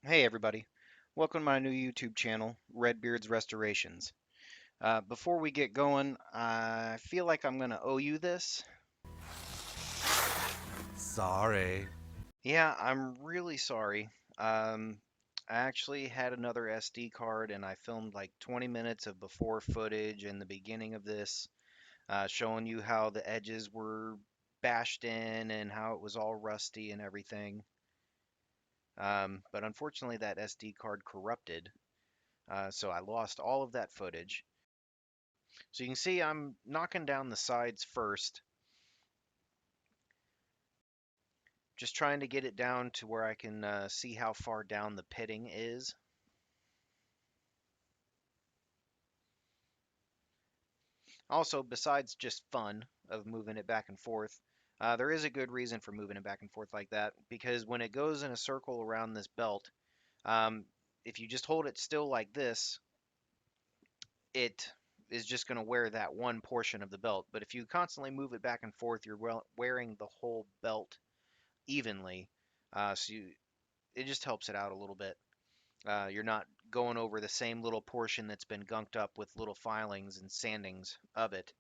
Hey everybody, welcome to my new YouTube channel, Redbeard's Restorations. Before we get going, I feel like I'm gonna owe you this. Sorry. Yeah, I'm really sorry. Um, I actually had another SD card and I filmed like 20 minutes of before footage in the beginning of this, showing you how the edges were bashed in and how it was all rusty and everything. But unfortunately, that SD card corrupted, so I lost all of that footage. So you can see I'm knocking down the sides first, just trying to get it down to where I can see how far down the pitting is. Also, besides just fun of moving it back and forth, there is a good reason for moving it back and forth like that, because when it goes in a circle around this belt, um, if you just hold it still like this, it is just going to wear that one portion of the belt. But if you constantly move it back and forth, you're wearing the whole belt evenly. It just helps it out a little bit. You're not going over the same little portion that's been gunked up with little filings and sandings of it.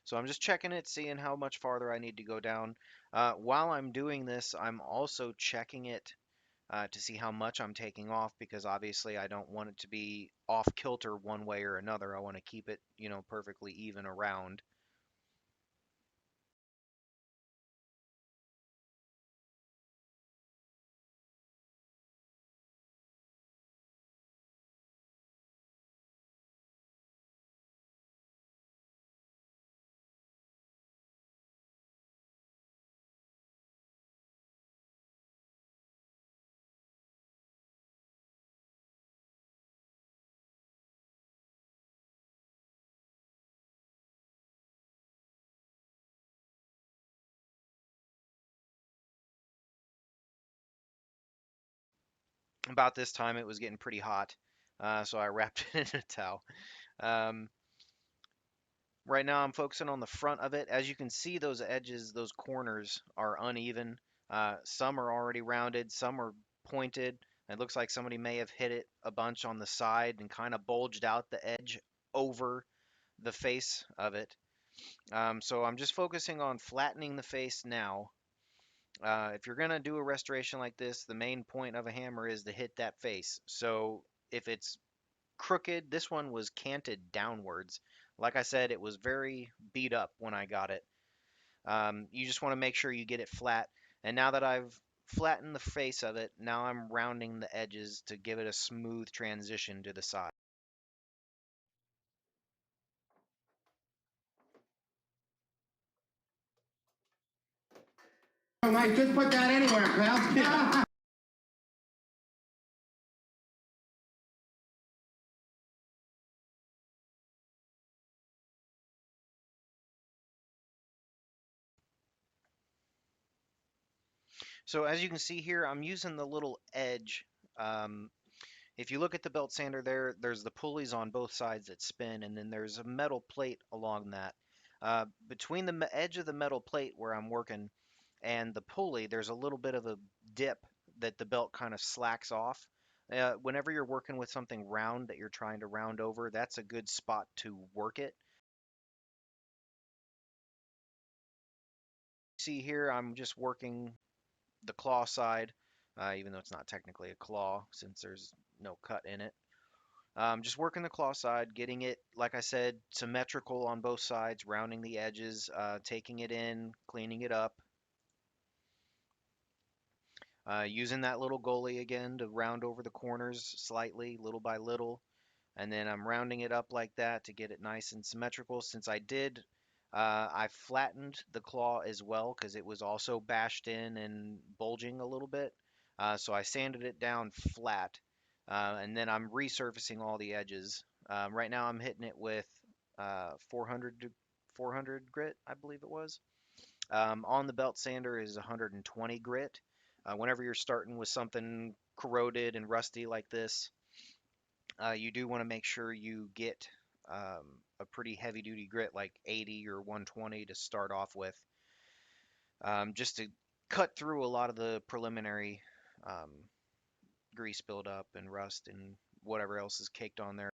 So I'm just checking it, seeing how much farther I need to go down. While I'm doing this, I'm also checking it to see how much I'm taking off, because obviously I don't want it to be off kilter one way or another. I want to keep it, perfectly even around. About this time, it was getting pretty hot, so I wrapped it in a towel. Um, Right now I'm focusing on the front of it. As you can see, those edges, those corners are uneven. Some are already rounded, some are pointed. It looks like somebody may have hit it a bunch on the side and kind of bulged out the edge over the face of it. So I'm just focusing on flattening the face now. If you're going to do a restoration like this, the main point of a hammer is to hit that face. So if it's crooked. This one was canted downwards. Like I said, it was very beat up when I got it. You just want to make sure you get it flat. And now that I've flattened the face of it, now I'm rounding the edges to give it a smooth transition to the side. Oh, Mike, just put that anywhere, pal. So as you can see here, I'm using the little edge. Um, if you look at the belt sander there, there's the pulleys on both sides that spin, and then there's a metal plate along that. Between the edge of the metal plate where I'm working and the pulley, there's a little bit of a dip that the belt kind of slacks off. Whenever you're working with something round that you're trying to round over, that's a good spot to work it. See here, I'm just working the claw side, even though it's not technically a claw since there's no cut in it. Just working the claw side, getting it, like I said, symmetrical on both sides, rounding the edges, taking it in, cleaning it up, using that little goalie again to round over the corners slightly, little by little. And then I'm rounding it up like that to get it nice and symmetrical. Since I flattened the claw as well because it was also bashed in and bulging a little bit. So I sanded it down flat, and then I'm resurfacing all the edges. Right now I'm hitting it with 400 grit, I believe it was. On the belt sander is 120 grit. Whenever you're starting with something corroded and rusty like this, you do want to make sure you get a pretty heavy duty grit like 80 or 120 to start off with, just to cut through a lot of the preliminary grease buildup and rust and whatever else is caked on there.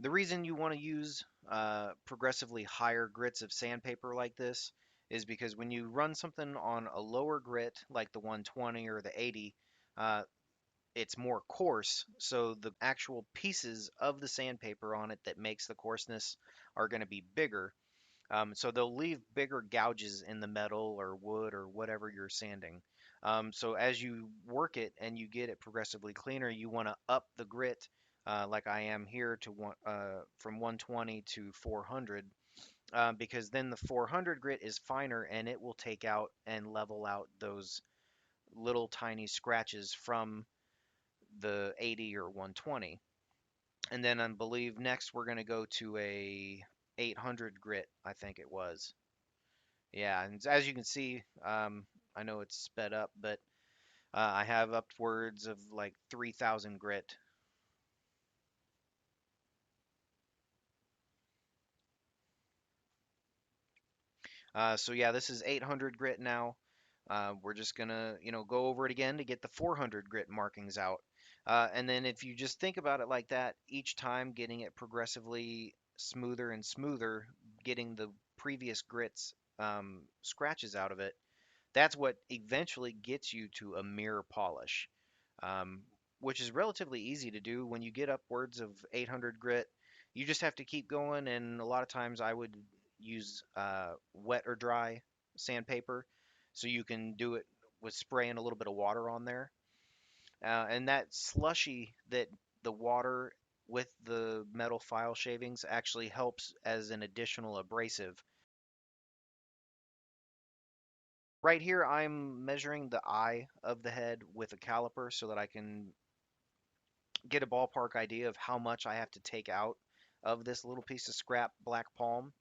The reason you want to use progressively higher grits of sandpaper like this is because when you run something on a lower grit like the 120 or the 80, uh, it's more coarse, so the actual pieces of the sandpaper on it that makes the coarseness are going to be bigger. So they'll leave bigger gouges in the metal or wood or whatever you're sanding. So as you work it and you get it progressively cleaner, you want to up the grit, like I am here, to from 120 to 400, because then the 400 grit is finer and it will take out and level out those little tiny scratches from the 80 or 120. And then I believe next we're going to go to a 800 grit, I think it was. Yeah, and as you can see, I know it's sped up, but I have upwards of like 3,000 grit. So yeah, this is 800 grit now. We're just gonna, go over it again to get the 400 grit markings out. And then if you just think about it like that, each time getting it progressively smoother and smoother, getting the previous grits scratches out of it, that's what eventually gets you to a mirror polish, um, which is relatively easy to do. When you get upwards of 800 grit, you just have to keep going, and a lot of times I would use wet or dry sandpaper, so you can do it with spraying a little bit of water on there. And that slushy that the water with the metal file shavings actually helps as an additional abrasive. Right here, I'm measuring the eye of the head with a caliper so that I can get a ballpark idea of how much I have to take out of this little piece of scrap black palm.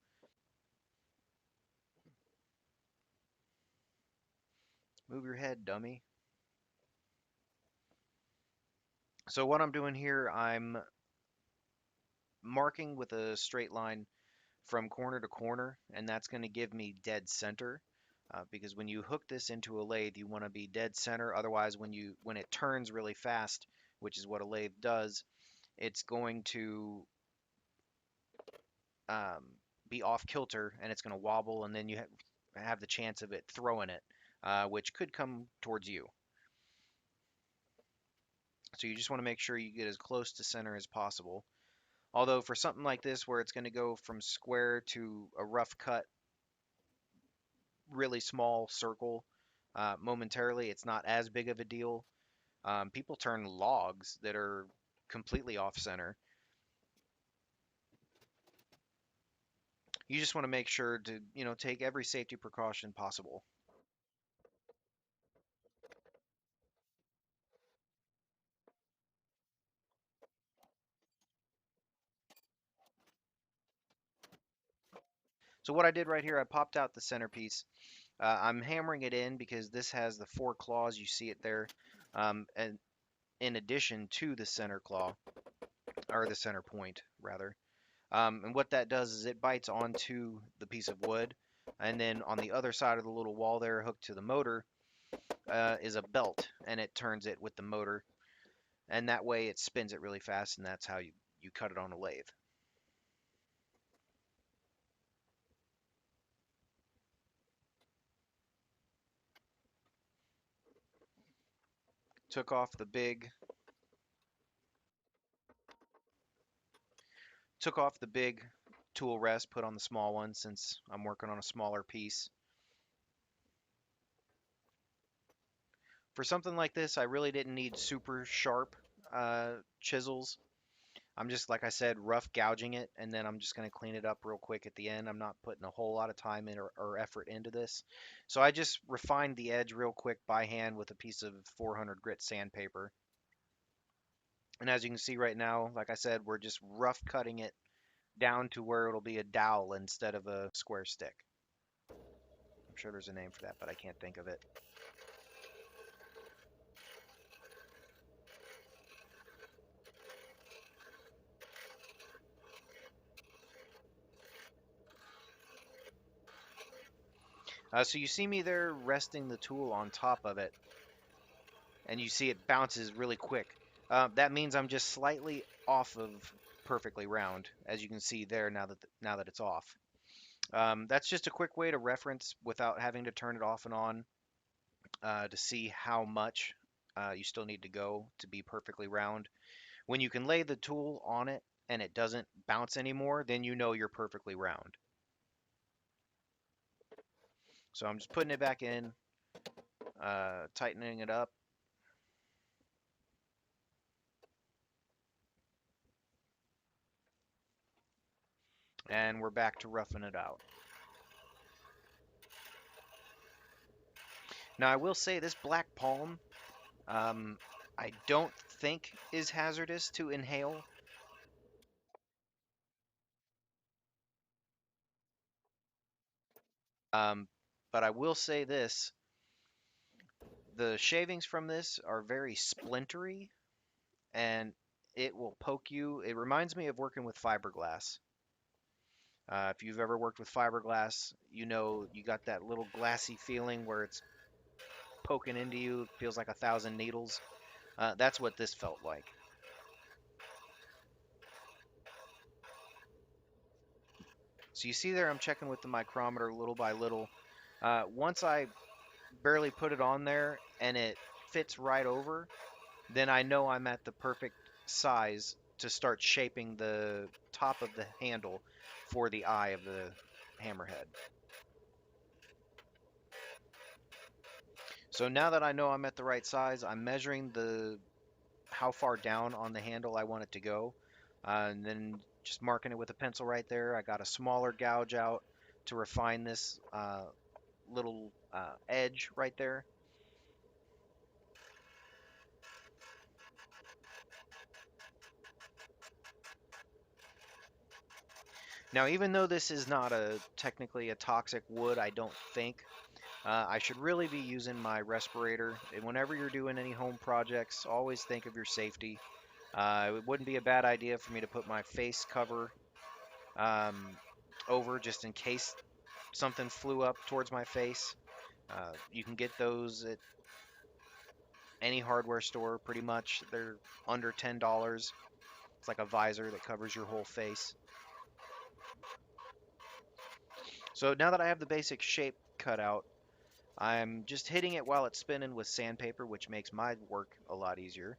Move your head, dummy. So what I'm doing here, I'm marking with a straight line from corner to corner, and that's going to give me dead center. Because when you hook this into a lathe, you want to be dead center. Otherwise, when it turns really fast, which is what a lathe does, it's going to um, be off kilter and it's going to wobble, and then you have the chance of it throwing it, which could come towards you. So you just want to make sure you get as close to center as possible. Although for something like this where it's going to go from square to a rough cut, really small circle, momentarily, it's not as big of a deal. People turn logs that are completely off center. You just want to make sure to, take every safety precaution possible. So what I did right here, I popped out the centerpiece. I'm hammering it in because this has the 4 claws. You see it there. And in addition to the center claw, or the center point, rather. And what that does is it bites onto the piece of wood. And then on the other side of the little wall there, hooked to the motor, is a belt. And it turns it with the motor. And that way it spins it really fast. And that's how you cut it on a lathe. Took off the big Took off the big tool rest, put on the small one since I'm working on a smaller piece. For something like this, I really didn't need super sharp chisels. I'm just, like I said, rough gouging it, and then I'm just going to clean it up real quick at the end. I'm not putting a whole lot of time in or effort into this. So I just refined the edge real quick by hand with a piece of 400 grit sandpaper. And as you can see right now, like I said, we're just rough cutting it down to where it'll be a dowel instead of a square stick. I'm sure there's a name for that, but I can't think of it. So you see me there resting the tool on top of it, and you see it bounces really quick. That means I'm just slightly off of perfectly round, as you can see there now that it's off. That's just a quick way to reference without having to turn it off and on to see how much you still need to go to be perfectly round. When you can lay the tool on it and it doesn't bounce anymore, then you know you're perfectly round. So I'm just putting it back in, tightening it up. And we're back to roughing it out. Now I will say this black palm, um, I don't think is hazardous to inhale. Um, but I will say this, the shavings from this are very splintery and it will poke you. It reminds me of working with fiberglass. If you've ever worked with fiberglass, you know you got that little glassy feeling where it's poking into you. It feels like 1,000 needles. That's what this felt like. So you see there, I'm checking with the micrometer little by little. Once I barely put it on there and it fits right over, then I know I'm at the perfect size to start shaping the top of the handle for the eye of the hammerhead. So now that I know I'm at the right size, I'm measuring the how far down on the handle I want it to go, and then just marking it with a pencil right there. I got a smaller gouge out to refine this little edge right there. Now, even though this is not technically a toxic wood, I don't think, I should really be using my respirator. And whenever you're doing any home projects, always think of your safety. It wouldn't be a bad idea for me to put my face cover um, over just in case something flew up towards my face. You can get those at any hardware store pretty much. They're under $10. It's like a visor that covers your whole face. So now that I have the basic shape cut out, I'm just hitting it while it's spinning with sandpaper, which makes my work a lot easier.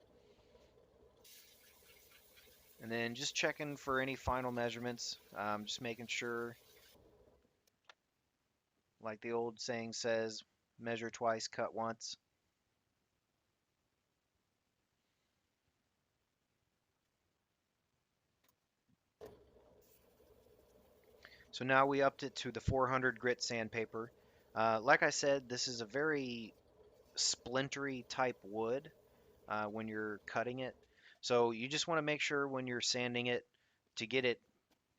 And then just checking for any final measurements, just making sure, like the old saying says, measure twice, cut once. So now we upped it to the 400 grit sandpaper. Like I said, this is a very splintery type wood when you're cutting it. So you just want to make sure when you're sanding it to get it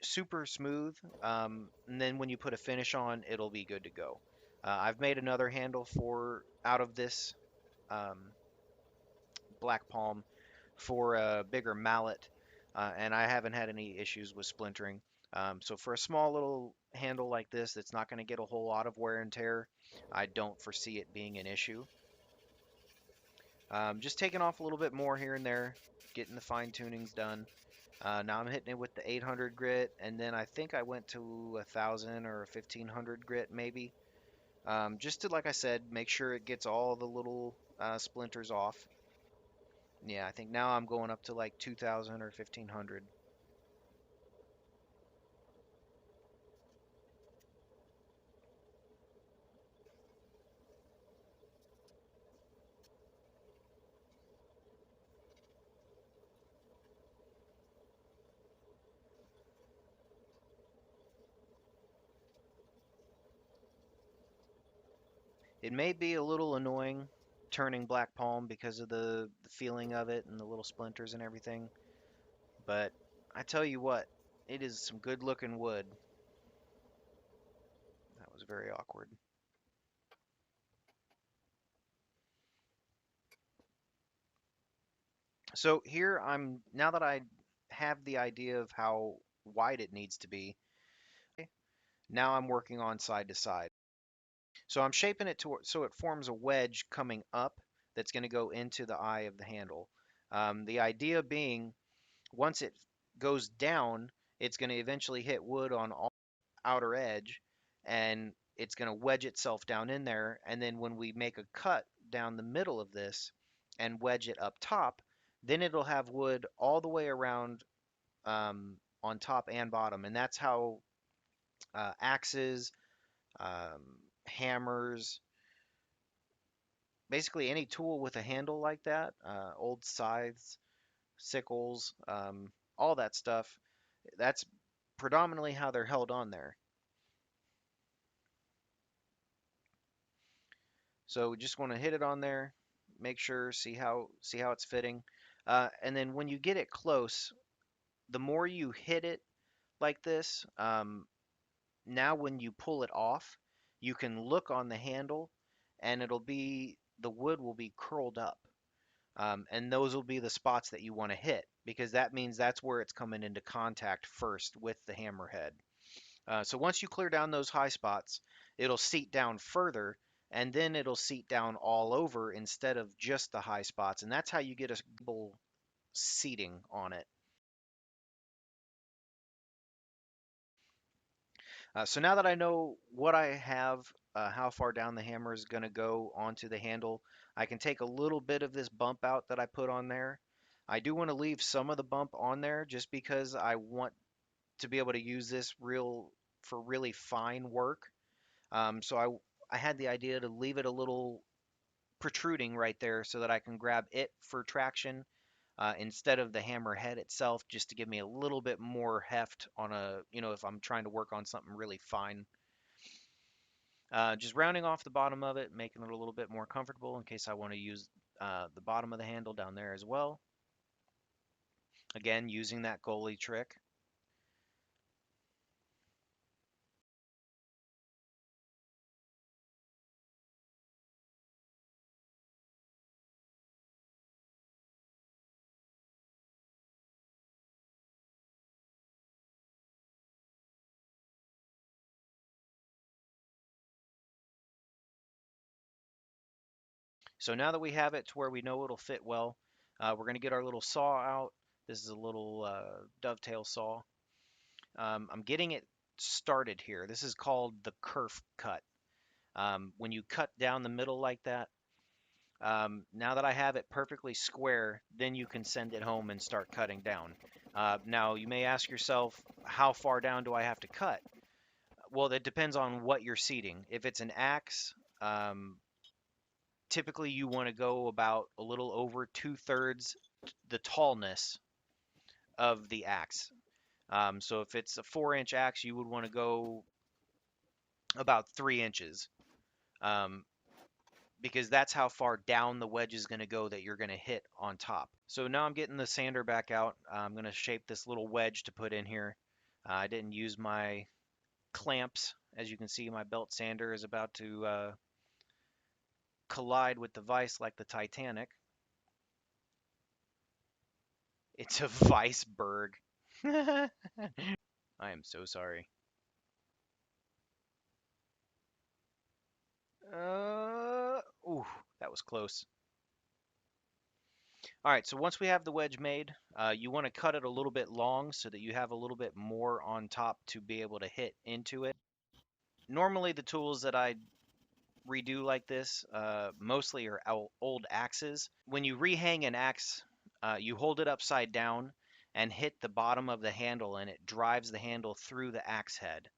super smooth. And then when you put a finish on, it'll be good to go. I've made another handle for out of this um, black palm for a bigger mallet, and I haven't had any issues with splintering. So for a small little handle like this that's not going to get a whole lot of wear and tear, I don't foresee it being an issue. Just taking off a little bit more here and there, getting the fine tunings done. Now I'm hitting it with the 800 grit, and then I think I went to 1,000 or 1,500 grit maybe. Just to, like I said, make sure it gets all the little splinters off. Yeah, I think now I'm going up to like 2,000 or 1,500. It may be a little annoying turning black palm because of the feeling of it and the little splinters and everything, but I tell you what, it is some good looking wood. That was very awkward. So here now that I have the idea of how wide it needs to be, now I'm working on side to side. So I'm shaping it to so it forms a wedge coming up that's going to go into the eye of the handle. The idea being once it goes down, it's going to eventually hit wood on all outer edge and it's going to wedge itself down in there. And then when we make a cut down the middle of this and wedge it up top, then it'll have wood all the way around on top and bottom. And that's how axes, hammers, basically any tool with a handle like that, old scythes, sickles, all that stuff, that's predominantly how they're held on there. So we just want to hit it on there, make sure, see how it's fitting. And then when you get it close, the more you hit it like this, now when you pull it off, you can look on the handle and the wood will be curled up. And those will be the spots that you want to hit because that means that's where it's coming into contact first with the hammerhead. So once you clear down those high spots, it'll seat down further and then it'll seat down all over instead of just the high spots. And that's how you get a stable seating on it. So now that I know what I have, how far down the hammer is going to go onto the handle, I can take a little bit of this bump out that I put on there. I do want to leave some of the bump on there just because I want to be able to use this for really fine work. So I had the idea to leave it a little protruding right there so that I can grab it for traction instead of the hammer head itself, just to give me a little bit more heft on if I'm trying to work on something really fine. Just rounding off the bottom of it, making it a little bit more comfortable in case I want to use the bottom of the handle down there as well. Again, using that goalie trick. So now that we have it to where we know it'll fit well, we're going to get our little saw out. This is a little dovetail saw. I'm getting it started here. This is called the kerf cut. When you cut down the middle like that, now that I have it perfectly square, then you can send it home and start cutting down. Now you may ask yourself, how far down do I have to cut? Well, it depends on what you're seating. If it's an axe, typically you want to go about a little over 2/3 the tallness of the axe. So if it's a 4-inch axe, you would want to go about 3 inches, um, because that's how far down the wedge is going to go that you're going to hit on top. So now I'm getting the sander back out. I'm going to shape this little wedge to put in here. I didn't use my clamps. As you can see, my belt sander is about to collide with the vise like the Titanic. It's a Weisberg. I am so sorry. Ooh, that was close. All right, so once we have the wedge made, you want to cut it a little bit long so that you have a little bit more on top to be able to hit into it. Normally, the tools that I redo like this mostly are old axes. When you rehang an axe, you hold it upside down and hit the bottom of the handle, and it drives the handle through the axe head.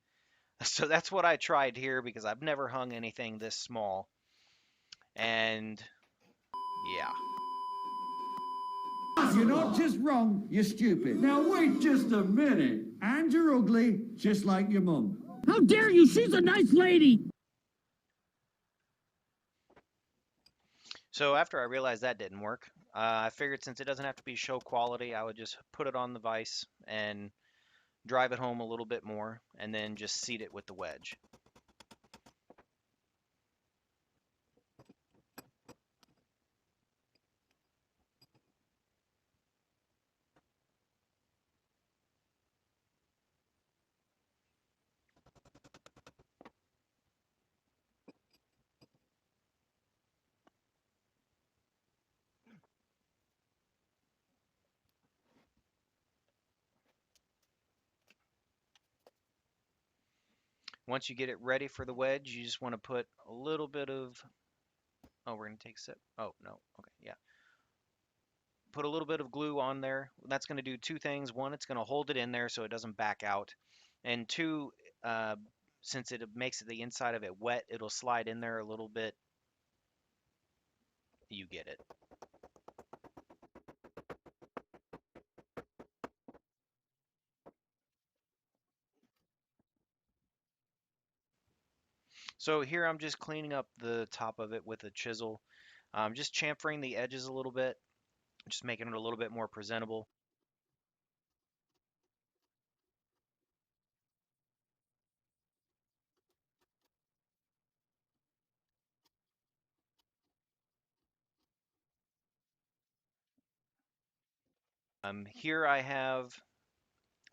So that's what I tried here because I've never hung anything this small. And yeah. You're not just wrong, you're stupid. Now wait just a minute. And you're ugly, just like your mum. How dare you? She's a nice lady. So after I realized that didn't work, I figured since it doesn't have to be show quality, I would just put it on the vise and drive it home a little bit more and then just seat it with the wedge. Once you get it ready for the wedge, you just want to put a little bit of, oh, we're going to take a sip. Oh, no. Okay, yeah. Put a little bit of glue on there. That's going to do two things. One, it's going to hold it in there so it doesn't back out. And two, uh, since it makes the inside of it wet, it'll slide in there a little bit. You get it. So here I'm just cleaning up the top of it with a chisel. Just chamfering the edges a little bit, just making it a little bit more presentable. Here I have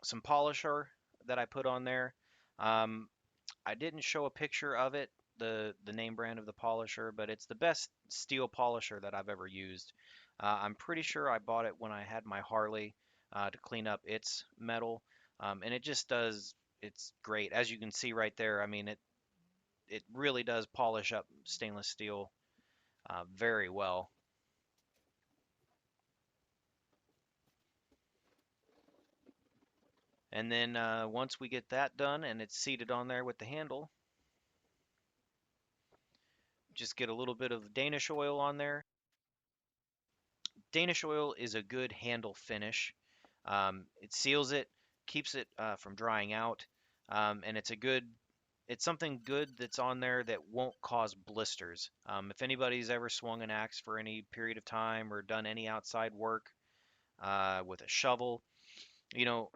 some polisher that I put on there. Um, I didn't show a picture of it, the name brand of the polisher, but it's the best steel polisher that I've ever used. I'm pretty sure I bought it when I had my Harley to clean up its metal, and it just does. It's great, as you can see right there. I mean, it really does polish up stainless steel very well. And then once we get that done and it's seated on there with the handle, just get a little bit of Danish oil on there. Danish oil is a good handle finish. It seals it, keeps it from drying out, and it's something good that's on there that won't cause blisters. If anybody's ever swung an axe for any period of time or done any outside work with a shovel, you know,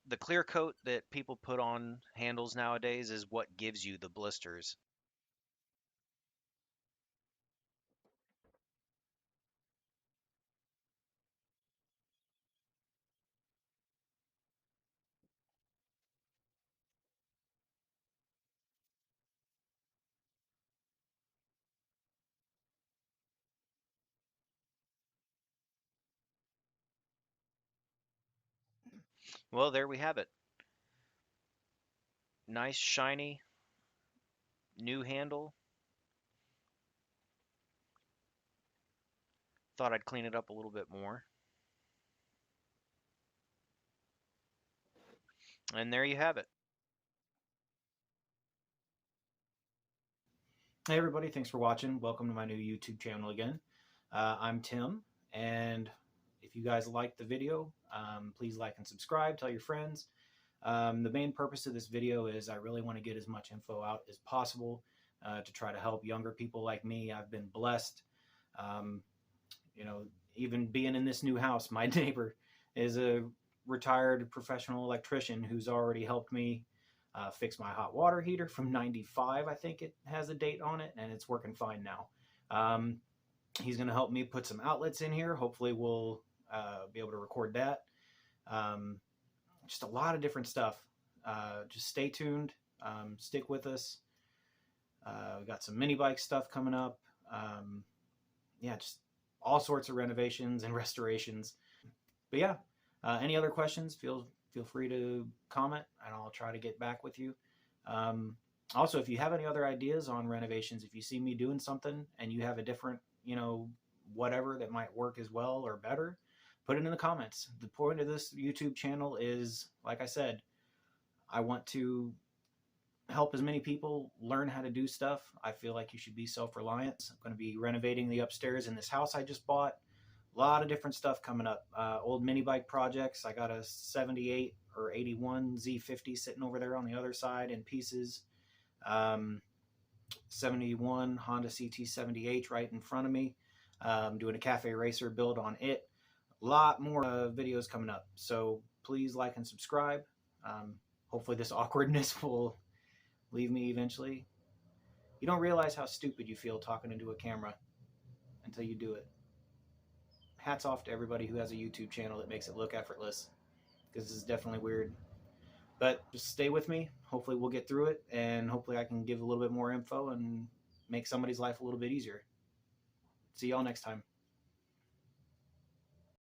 the clear coat that people put on handles nowadays is what gives you the blisters. Well, there we have it. Nice, shiny, new handle. Thought I'd clean it up a little bit more. And there you have it. Hey everybody, thanks for watching. Welcome to my new YouTube channel again. I'm Tim, and if you guys liked the video, please like and subscribe, tell your friends. The main purpose of this video is I really want to get as much info out as possible to try to help younger people like me. I've been blessed. You know, even being in this new house, my neighbor is a retired professional electrician who's already helped me fix my hot water heater from '95. I think it has a date on it, and it's working fine now. He's going to help me put some outlets in here. Hopefully we'll be able to record that. Just a lot of different stuff. Just stay tuned. Stick with us. We got some mini bike stuff coming up. Yeah, just all sorts of renovations and restorations. But yeah, any other questions, feel free to comment and I'll try to get back with you. Also, if you have any other ideas on renovations, if you see me doing something and you have a different, you know, whatever that might work as well or better, put it in the comments. The point of this YouTube channel is, like I said, I want to help as many people learn how to do stuff. I feel like you should be self-reliant. I'm going to be renovating the upstairs in this house I just bought. A lot of different stuff coming up. Old mini bike projects. I got a 78 or 81 Z50 sitting over there on the other side in pieces. 71 Honda CT70H right in front of me. Doing a cafe racer build on it. A lot more videos coming up. So please like and subscribe. Hopefully this awkwardness will leave me eventually. You don't realize how stupid you feel talking into a camera until you do it. Hats off to everybody who has a YouTube channel that makes it look effortless, because this is definitely weird. But just stay with me. Hopefully we'll get through it, and hopefully I can give a little bit more info and make somebody's life a little bit easier. See y'all next time.